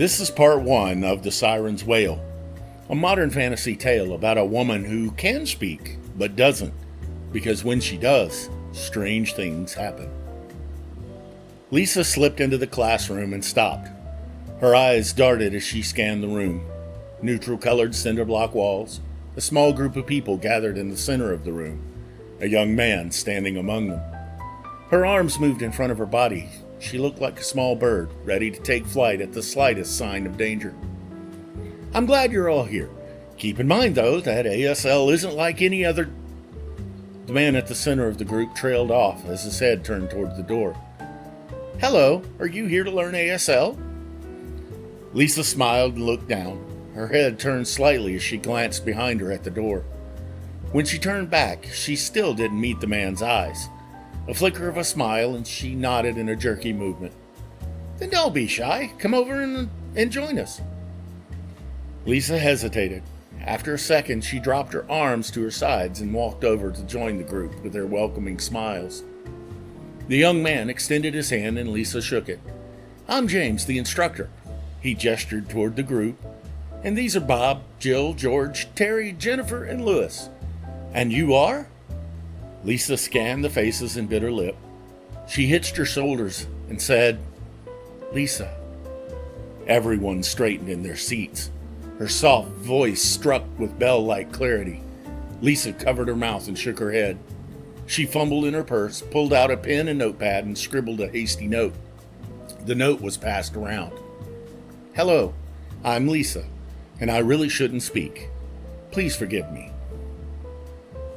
This is part one of the Siren's Wail, a modern fantasy tale about a woman who can speak, but doesn't, because when she does, strange things happen. Lisa slipped into the classroom and stopped. Her eyes darted as she scanned the room. Neutral-colored cinder-block walls, a small group of people gathered in the center of the room, a young man standing among them. Her arms moved in front of her body. She looked like a small bird, ready to take flight at the slightest sign of danger. I'm glad you're all here. Keep in mind, though, that ASL isn't like any other... The man at the center of the group trailed off as his head turned toward the door. Hello, are you here to learn ASL? Lisa smiled and looked down. Her head turned slightly as she glanced behind her at the door. When she turned back, she still didn't meet the man's eyes. A flicker of a smile, and she nodded in a jerky movement. Then don't be shy. Come over and join us. Lisa hesitated. After a second, she dropped her arms to her sides and walked over to join the group with their welcoming smiles. The young man extended his hand and Lisa shook it. I'm James, the instructor. He gestured toward the group. And these are Bob, Jill, George, Terry, Jennifer, and Louis. And you are? Lisa scanned the faces and bit her lip. She hitched her shoulders and said, Lisa. Everyone straightened in their seats. Her soft voice struck with bell-like clarity. Lisa covered her mouth and shook her head. She fumbled in her purse, pulled out a pen and notepad, and scribbled a hasty note. The note was passed around. Hello, I'm Lisa, and I really shouldn't speak. Please forgive me.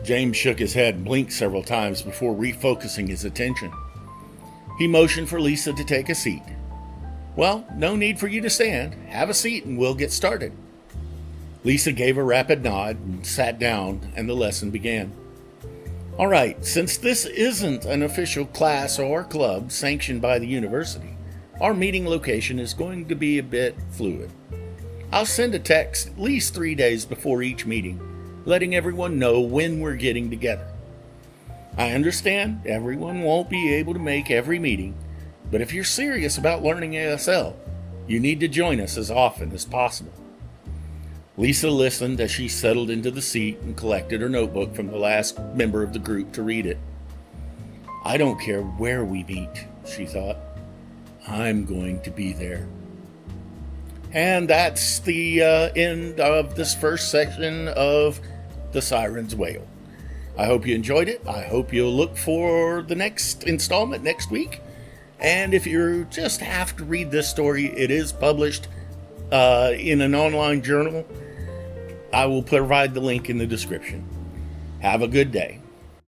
James shook his head and blinked several times before refocusing his attention. He motioned for Lisa to take a seat. Well, no need for you to stand. Have a seat and we'll get started. Lisa gave a rapid nod and sat down, and the lesson began. All right, since this isn't an official class or club sanctioned by the university, our meeting location is going to be a bit fluid. I'll send a text at least 3 days before each meeting, letting everyone know when we're getting together. I understand everyone won't be able to make every meeting, but if you're serious about learning ASL, you need to join us as often as possible. Lisa listened as she settled into the seat and collected her notebook from the last member of the group to read it. I don't care where we meet, she thought. I'm going to be there. And that's the end of this first section of the Siren's Wail. I hope you enjoyed it. I hope you'll look for the next installment next week. And if you just have to read this story, it is published in an online journal. I will provide the link in the description. Have a good day.